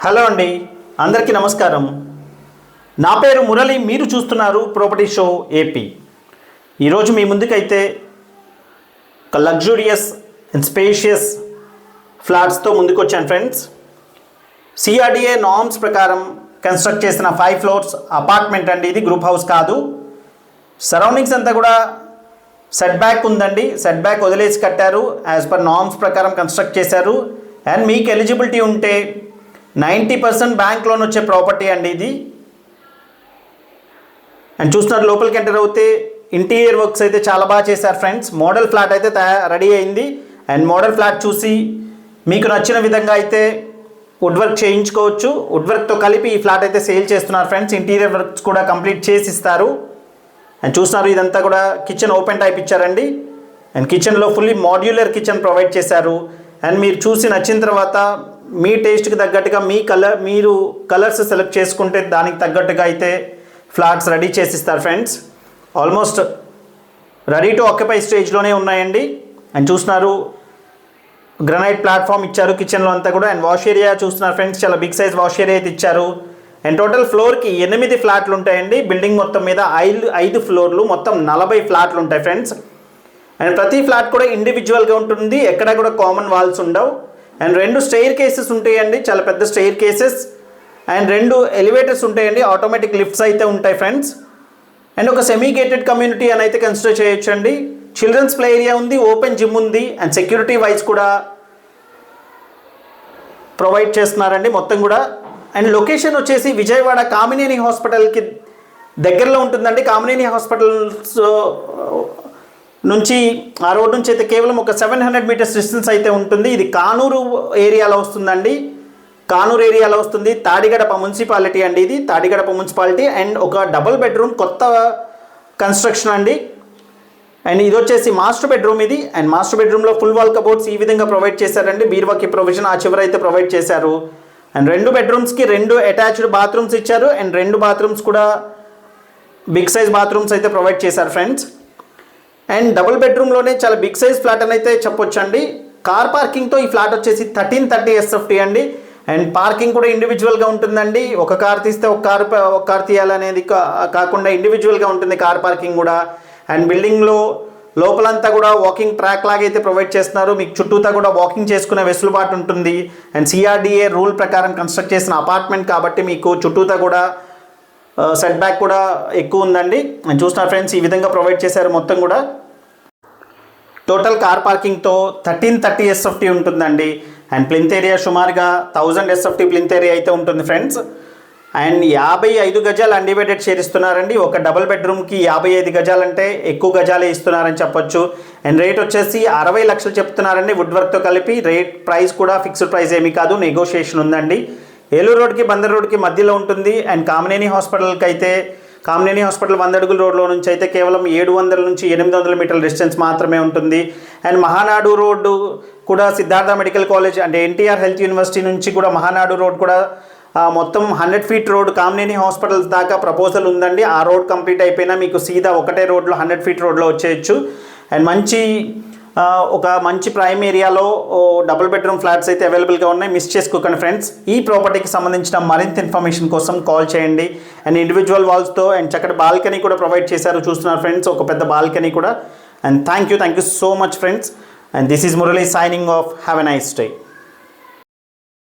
Hello అండి, అందరికీ నమస్కారం. నా పేరు మురళి. మీరు చూస్తున్నారు ప్రాపర్టీ షో ఏపీ. ఈరోజు మీ ముందుకైతే ఒక లగ్జూరియస్ అండ్ స్పేషియస్ ఫ్లాట్స్తో ముందుకు వచ్చాను ఫ్రెండ్స్. సిఆర్డిఏ నార్మ్స్ ప్రకారం కన్స్ట్రక్ట్ చేసిన 5 ఫ్లోర్స్ అపార్ట్మెంట్ అండి. ఇది గ్రూప్ హౌస్ కాదు. సరౌండింగ్స్ అంతా కూడా సెట్ బ్యాక్ ఉందండి. సెట్ బ్యాక్ వదిలేసి కట్టారు. యాజ్ పర్ నార్మ్స్ ప్రకారం కన్స్ట్రక్ట్ చేశారు. అండ్ మీకు ఎలిజిబిలిటీ ఉంటే 90% బ్యాంక్ లోన్ వచ్చే ప్రాపర్టీ అండి ఇది. అండ్ చూస్తున్నారు, లోపలికి ఎంటర్ అవుతే ఇంటీరియర్ వర్క్స్ అయితే చాలా బాగా చేశారు ఫ్రెండ్స్. మోడల్ ఫ్లాట్ అయితే రెడీ అయింది. అండ్ మోడల్ ఫ్లాట్ చూసి మీకు నచ్చిన విధంగా అయితే వుడ్ వర్క్ చేయించుకోవచ్చు. వుడ్ వర్క్తో కలిపి ఈ ఫ్లాట్ అయితే సేల్ చేస్తున్నారు ఫ్రెండ్స్. ఇంటీరియర్ వర్క్స్ కూడా కంప్లీట్ చేసి ఇస్తారు. అండ్ చూస్తున్నారు, ఇదంతా కూడా కిచెన్ ఓపెన్ టైప్ ఇచ్చారండి. అండ్ కిచెన్లో ఫుల్లీ మాడ్యులర్ కిచెన్ ప్రొవైడ్ చేశారు. అండ్ మీరు చూసి నచ్చిన తర్వాత మీ టేస్ట్కి తగ్గట్టుగా మీరు కలర్స్ సెలెక్ట్ చేసుకుంటే దానికి తగ్గట్టుగా అయితే ఫ్లాట్స్ రెడీ చేసిస్తారు friends. Almost ready to occupy స్టేజ్లోనే ఉన్నాయండి. అండ్ చూస్తున్నారు, గ్రనైట్ ప్లాట్ఫామ్ ఇచ్చారు కిచెన్లో అంతా కూడా. అండ్ వాష్ ఏరియా చూస్తున్నారు ఫ్రెండ్స్, చాలా బిగ్ సైజ్ వాష్ ఏరియా అయితే ఇచ్చారు. అండ్ టోటల్ ఫ్లోర్కి 8 ఫ్లాట్లు ఉంటాయండి. బిల్డింగ్ మొత్తం మీద 5 ఫ్లోర్లు, మొత్తం 40 ఫ్లాట్లు ఉంటాయి ఫ్రెండ్స్. అండ్ ప్రతి ఫ్లాట్ కూడా ఇండివిజువల్గా ఉంటుంది. ఎక్కడ కూడా కామన్ వాల్స్ ఉండవు. అండ్ 2 స్టెయిర్ కేసెస్ ఉంటాయండి, చాలా పెద్ద స్టెయిర్ కేసెస్. అండ్ 2 ఎలివేటర్స్ ఉంటాయండి, ఆటోమేటిక్ లిఫ్ట్స్ అయితే ఉంటాయి ఫ్రెండ్స్. అండ్ ఒక సెమీ గేటెడ్ కమ్యూనిటీ అని అయితే కన్సిడర్ చేయొచ్చు అండి. చిల్డ్రన్స్ ప్లే ఏరియా ఉంది, ఓపెన్ జిమ్ ఉంది. అండ్ సెక్యూరిటీ వైజ్ కూడా ప్రొవైడ్ చేస్తున్నారండి మొత్తం కూడా. అండ్ లొకేషన్ వచ్చేసి విజయవాడ కామినేని హాస్పిటల్కి దగ్గరలో ఉంటుందండి. కామినేని హాస్పిటల్స్ నుంచి ఆ రోడ్ నుంచి అయితే కేవలం ఒక 700 మీటర్స్ డిస్టెన్స్ అయితే ఉంటుంది. ఇది కానూరు ఏరియాలో వస్తుందండి. కానూరు ఏరియాలో వస్తుంది. తాడిగడప మున్సిపాలిటీ అండి ఇది, తాడిగడప మున్సిపాలిటీ. అండ్ ఒక డబుల్ బెడ్రూమ్ కొత్త కన్స్ట్రక్షన్ అండి. అండ్ ఇది వచ్చేసి మాస్టర్ బెడ్రూమ్ ఇది. అండ్ మాస్టర్ బెడ్రూమ్లో ఫుల్ వాల్ కబోర్డ్స్ ఈ విధంగా ప్రొవైడ్ చేశారండి. బీరువాకి ప్రొవిజన్ ఆ చివర అయితే ప్రొవైడ్ చేశారు. అండ్ 2 బెడ్రూమ్స్కి 2 అటాచ్డ్ బాత్రూమ్స్ ఇచ్చారు. అండ్ 2 బాత్రూమ్స్ కూడా బిగ్ సైజ్ బాత్రూమ్స్ అయితే ప్రొవైడ్ చేశారు ఫ్రెండ్స్. అండ్ డబుల్ బెడ్రూమ్లోనే చాలా బిగ్ సైజ్ ఫ్లాట్ అని అయితే చెప్పొచ్చు అండి. కార్ పార్కింగ్తో ఈ ఫ్లాట్ వచ్చేసి 1330 SFT అండి. అండ్ పార్కింగ్ కూడా ఇండివిజువల్గా ఉంటుందండి. ఒక కార్ తీస్తే ఒక కార్ తీయాలనేది కాకుండా ఇండివిజువల్గా ఉంటుంది కార్ పార్కింగ్ కూడా. అండ్ బిల్డింగ్లో లోపలంతా కూడా వాకింగ్ ట్రాక్ లాగా అయితే ప్రొవైడ్ చేస్తున్నారు. మీకు చుట్టూతా కూడా వాకింగ్ చేసుకునే వెసులుబాటు ఉంటుంది. అండ్ సిఆర్డిఏ రూల్ ప్రకారం కన్స్ట్రక్ట్ చేసిన అపార్ట్మెంట్ కాబట్టి మీకు చుట్టూతా కూడా సెట్ బ్యాక్ కూడా ఎక్కువ ఉందండి. అని చూస్తున్నారు ఫ్రెండ్స్, ఈ విధంగా ప్రొవైడ్ చేశారు మొత్తం కూడా. టోటల్ కార్ పార్కింగ్తో 1330 SFT ఉంటుందండి. అండ్ ప్లింత్ ఏరియా సుమారుగా 1000 SFT ప్లింత్ ఏరియా అయితే ఉంటుంది ఫ్రెండ్స్. అండ్ 55 గజాలు అన్డివైడెడ్ షేర్ ఇస్తున్నారండి. ఒక డబుల్ బెడ్రూమ్కి 55 గజాలంటే ఎక్కువ గజాలే ఇస్తున్నారని చెప్పొచ్చు. అండ్ రేట్ వచ్చేసి 60 లక్షలు చెప్తున్నారండి వుడ్ వర్క్తో కలిపి. ప్రైస్ కూడా ఫిక్స్డ్ ప్రైస్ ఏమీ కాదు, నెగోషియేషన్ ఉందండి. ఏలూరు రోడ్కి బందర్ రోడ్కి మధ్యలో ఉంటుంది. అండ్ కామినేని హాస్పిటల్కి అయితే కామినేని హాస్పిటల్ 100 అడుగుల రోడ్లో నుంచి అయితే కేవలం 700 నుంచి 800 మీటర్ల డిస్టెన్స్ మాత్రమే ఉంటుంది. అండ్ మహానాడు రోడ్డు కూడా సిద్ధార్థ మెడికల్ కాలేజ్ అంటే ఎన్టీఆర్ హెల్త్ యూనివర్సిటీ నుంచి కూడా మహానాడు రోడ్ కూడా మొత్తం 100 ఫీట్ రోడ్ కామినేని హాస్పిటల్స్ దాకా ప్రపోజల్ ఉందండి. ఆ రోడ్ కంప్లీట్ అయిపోయినా మీకు సీదా ఒకటే రోడ్లో 100 ఫీట్ రోడ్లో వచ్చేయచ్చు. అండ్ ఒక మంచి ప్రైమ్ ఏరియాలో డబుల్ బెడ్రూమ్ ఫ్లాట్స్ అయితే అవైలబుల్గా ఉన్నాయి. మిస్ చేసుకోకండి ఫ్రెండ్స్. ఈ ప్రాపర్టీకి సంబంధించిన మరింత ఇన్ఫర్మేషన్ కోసం కాల్ చేయండి. అండ్ ఇండివిజువల్ వాల్స్తో అండ్ చక్కటి బాల్కనీ కూడా ప్రొవైడ్ చేశారు. చూస్తున్నారు ఫ్రెండ్స్, ఒక పెద్ద బాల్కనీ కూడా. And thank you so much friends. And this is Murali signing off. Have a nice day.